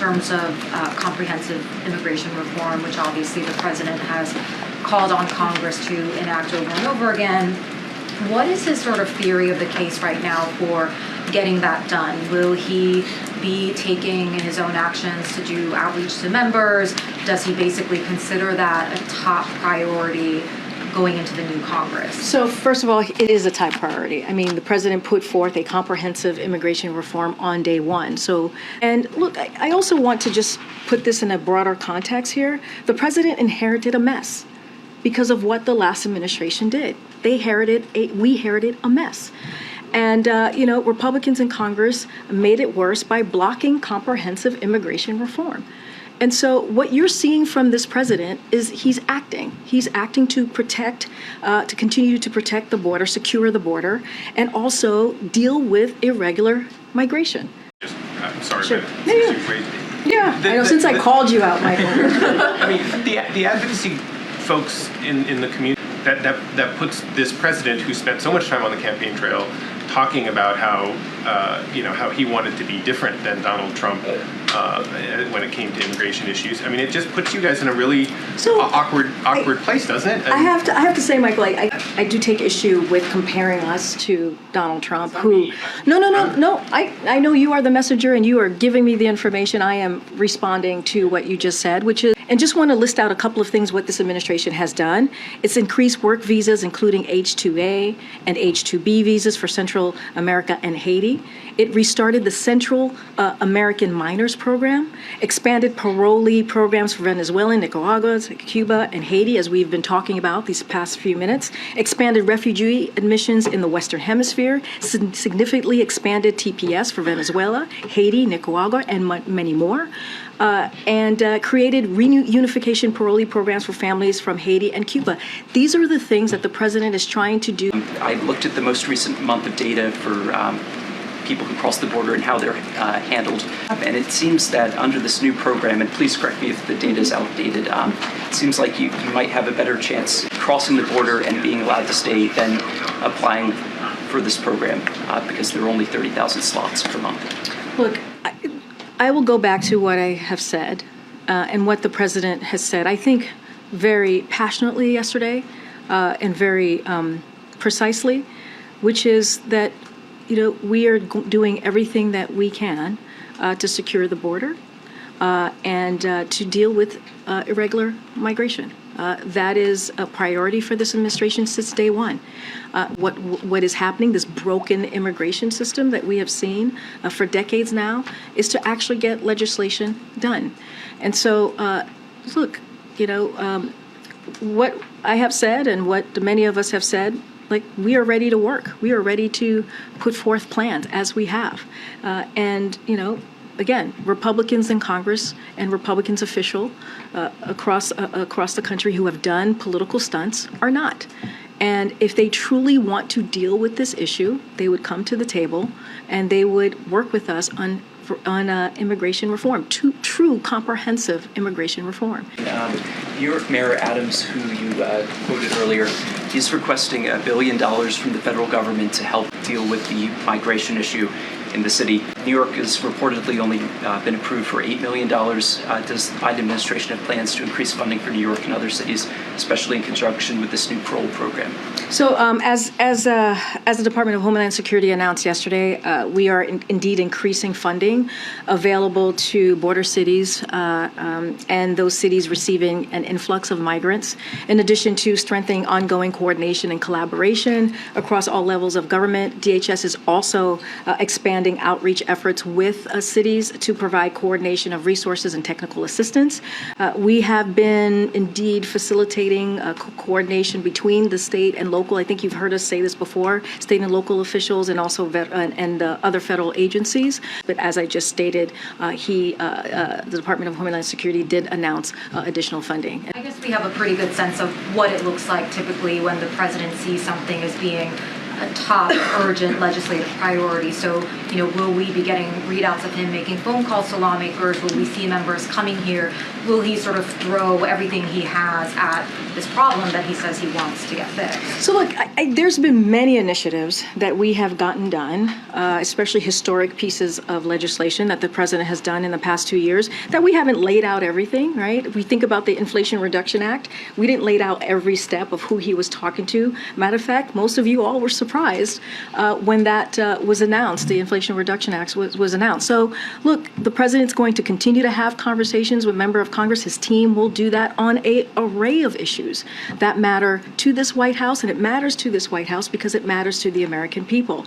terms of comprehensive immigration reform, which obviously the president has called on Congress to enact over and over again. What is his sort of theory of the case right now for getting that done? Will he be taking his own actions to do outreach to members? Does he basically consider that a top priority going into the new Congress? So first of all, it is a top priority. I mean, the president put forth a comprehensive immigration reform on day one. So, and look, I also want to just put this in a broader context here. The president inherited a mess because of what the last administration did. We inherited a mess. And, Republicans in Congress made it worse by blocking comprehensive immigration reform. And so what you're seeing from this president is he's acting. He's acting to protect, to continue to protect the border, secure the border, and also deal with irregular migration. I'm sorry, Sure. but Yeah, I know, since I called you out, Michael. I mean, the advocacy folks in the community that puts this president who spent so much time on the campaign trail talking about how how he wanted to be different than Donald Trump when it came to immigration issues. I mean, it just puts you guys in a really awkward place, doesn't it? I have to say, Michael, I do take issue with comparing us to Donald Trump. Who? No. I know you are the messenger and you are giving me the information. I am responding to what you just said, which is, and just want to list out a couple of things what this administration has done. It's increased work visas, including H-2A and H-2B visas for Central America and Haiti. It restarted the Central American Minors Program, expanded parolee programs for Venezuela, Nicaragua, Cuba, and Haiti, as we've been talking about these past few minutes, expanded refugee admissions in the Western Hemisphere, significantly expanded TPS for Venezuela, Haiti, Nicaragua, and many more. And created reunification parolee programs for families from Haiti and Cuba. These are the things that the president is trying to do. I looked at the most recent month of data for people who cross the border and how they're handled. And it seems that under this new program, and please correct me if the data is outdated, it seems like you might have a better chance crossing the border and being allowed to stay than applying for this program because there are only 30,000 slots per month. Look, I will go back to what I have said and what the president has said, I think very passionately yesterday and very precisely, which is that, we are doing everything that we can to secure the border and to deal with irregular migration. That is a priority for this administration since day one. What is happening, this broken immigration system that we have seen for decades now, is to actually get legislation done. And so, look, what I have said and what many of us have said, like, we are ready to work. We are ready to put forth plans as we have. And, again, Republicans in Congress and Republicans official across the country who have done political stunts are not. And if they truly want to deal with this issue, they would come to the table and they would work with us on immigration reform, true comprehensive immigration reform. New York Mayor Adams, who you quoted earlier, is requesting $1 billion from the federal government to help deal with the migration issue in the city. New York has reportedly only been approved for $8 million. Does the Biden administration have plans to increase funding for New York and other cities, especially in conjunction with this new parole program? So as the Department of Homeland Security announced yesterday, we are indeed increasing funding available to border cities and those cities receiving an influx of migrants, in addition to strengthening ongoing coordination and collaboration across all levels of government. DHS is also expanding outreach efforts with cities to provide coordination of resources and technical assistance. We have been indeed facilitating coordination between the state and local. I think you've heard us say this before, state and local officials and also other federal agencies. But as I just stated, the Department of Homeland Security did announce additional funding. I guess we have a pretty good sense of what it looks like typically when the president sees something as being a top urgent legislative priority. So, will we be getting readouts of him making phone calls to lawmakers? Will we see members coming here? Will he sort of throw everything he has at this problem that he says he wants to get fixed? So look, there's been many initiatives that we have gotten done, especially historic pieces of legislation that the president has done in the past 2 years, that we haven't laid out everything, right? If we think about the Inflation Reduction Act, we didn't lay out every step of who he was talking to. Matter of fact, most of you all were surprised when that was announced, the Inflation Reduction Act was announced. So look, the president's going to continue to have conversations with members of Congress. His team will do that on an array of issues that matter to this White House, and it matters to this White House because it matters to the American people.